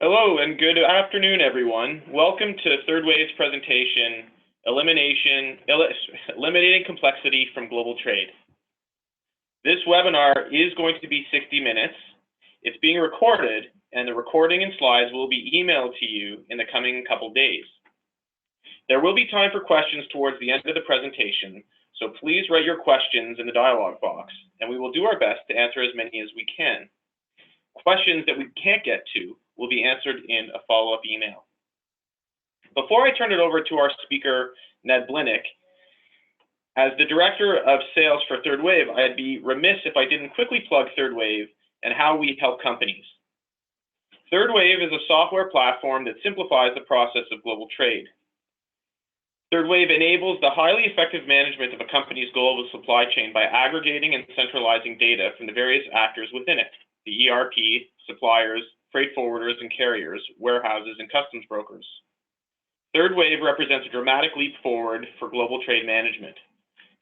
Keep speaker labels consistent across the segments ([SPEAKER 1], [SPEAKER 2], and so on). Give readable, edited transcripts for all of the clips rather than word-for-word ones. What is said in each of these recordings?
[SPEAKER 1] Hello and good afternoon, everyone. Welcome to Third Wave's presentation, Eliminating Complexity from Global Trade. This webinar is going to be 60 minutes. It's being recorded, and the recording and slides will be emailed to you in the coming couple days. There will be time for questions towards the end of the presentation, so please write your questions in the dialog box, and we will do our best to answer as many as we can. Questions that we can't get to will be answered in a follow-up email. Before I turn it over to our speaker, Ned Blinick, as the Director of Sales for Third Wave, I'd be remiss if I didn't quickly plug Third Wave and how we help companies. Third Wave is a software platform that simplifies the process of global trade. Third Wave enables the highly effective management of a company's global supply chain by aggregating and centralizing data from the various actors within it, the ERP, suppliers, freight forwarders and carriers, warehouses, and customs brokers. Third Wave represents a dramatic leap forward for global trade management.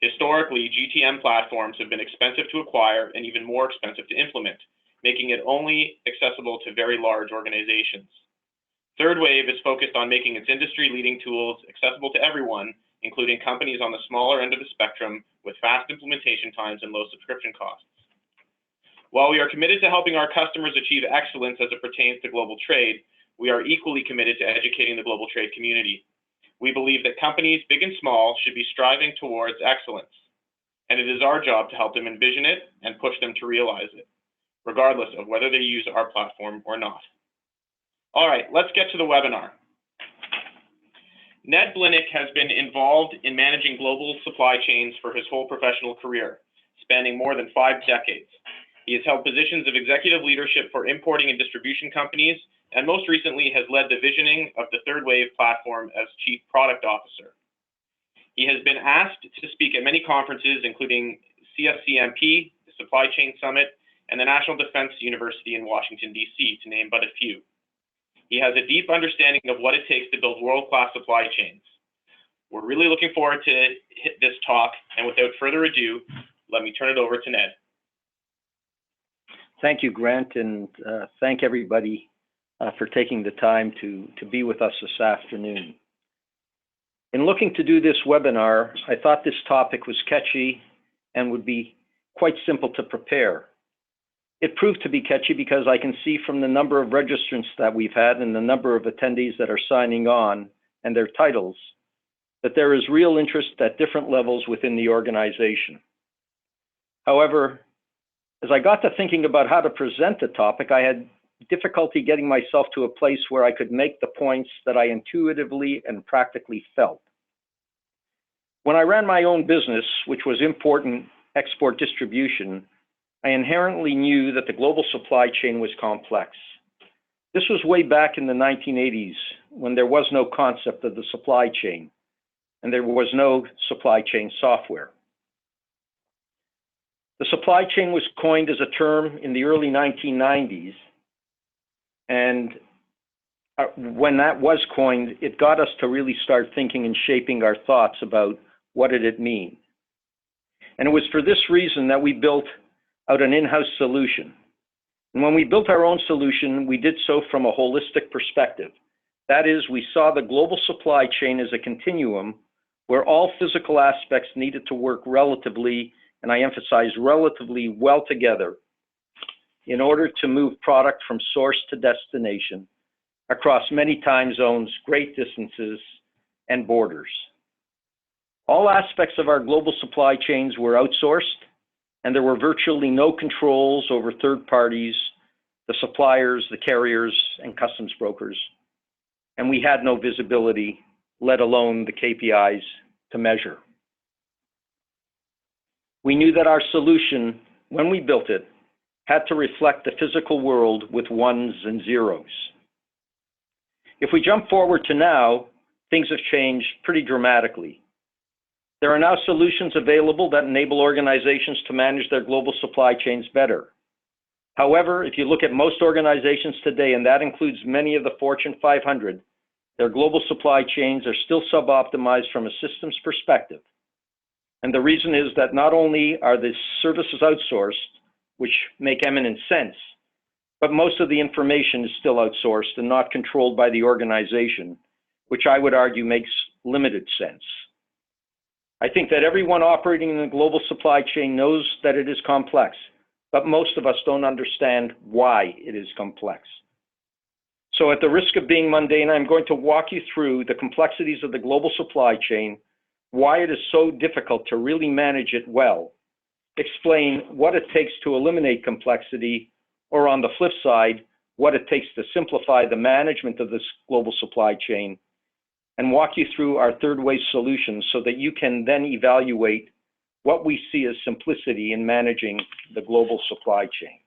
[SPEAKER 1] Historically, GTM platforms have been expensive to acquire and even more expensive to implement, making it only accessible to very large organizations. Third Wave is focused on making its industry-leading tools accessible to everyone, including companies on the smaller end of the spectrum with fast implementation times and low subscription costs. While we are committed to helping our customers achieve excellence as it pertains to global trade, we are equally committed to educating the global trade community. We believe that companies, big and small, should be striving towards excellence, and it is our job to help them envision it and push them to realize it, regardless of whether they use our platform or not. All right, let's get to the webinar. Ned Blinick has been involved in managing global supply chains for his whole professional career, spanning more than 5 decades. He has held positions of executive leadership for importing and distribution companies, and most recently has led the visioning of the Third Wave platform as Chief Product Officer. He has been asked to speak at many conferences, including CFCMP, the Supply Chain Summit, and the National Defense University in Washington, D.C., to name but a few. He has a deep understanding of what it takes to build world-class supply chains. We're really looking forward to this talk, and without further ado, let me turn it over to Ned.
[SPEAKER 2] Thank you, Grant, and thank everybody for taking the time to be with us this afternoon. In looking to do this webinar, I thought this topic was catchy and would be quite simple to prepare. It proved to be catchy because I can see from the number of registrants that we've had and the number of attendees that are signing on and their titles that there is real interest at different levels within the organization. However, as I got to thinking about how to present the topic, I had difficulty getting myself to a place where I could make the points that I intuitively and practically felt. When I ran my own business, which was import and export distribution, I inherently knew that the global supply chain was complex. This was way back in the 1980s when there was no concept of the supply chain and there was no supply chain software. The supply chain was coined as a term in the early 1990s, and when that was coined, it got us to really start thinking and shaping our thoughts about what did it mean. And it was for this reason that we built out an in-house solution. And when we built our own solution, we did so from a holistic perspective. That is, we saw the global supply chain as a continuum where all physical aspects needed to work relatively, and I emphasize relatively well together, in order to move product from source to destination across many time zones, great distances, and borders. All aspects of our global supply chains were outsourced, and there were virtually no controls over third parties, the suppliers, the carriers, and customs brokers. And we had no visibility, let alone the KPIs to measure. We knew that our solution, when we built it, had to reflect the physical world with ones and zeros. If we jump forward to now, things have changed pretty dramatically. There are now solutions available that enable organizations to manage their global supply chains better. However, if you look at most organizations today, and that includes many of the Fortune 500, their global supply chains are still sub-optimized from a systems perspective. And the reason is that not only are the services outsourced, which make eminent sense, but most of the information is still outsourced and not controlled by the organization, which I would argue makes limited sense. I think that everyone operating in the global supply chain knows that it is complex, but most of us don't understand why it is complex. So at the risk of being mundane, I'm going to walk you through the complexities of the global supply chain, why it is so difficult to really manage it well, explain what it takes to eliminate complexity, or on the flip side, what it takes to simplify the management of this global supply chain, and walk you through our third wave solutions so that you can then evaluate what we see as simplicity in managing the global supply chain.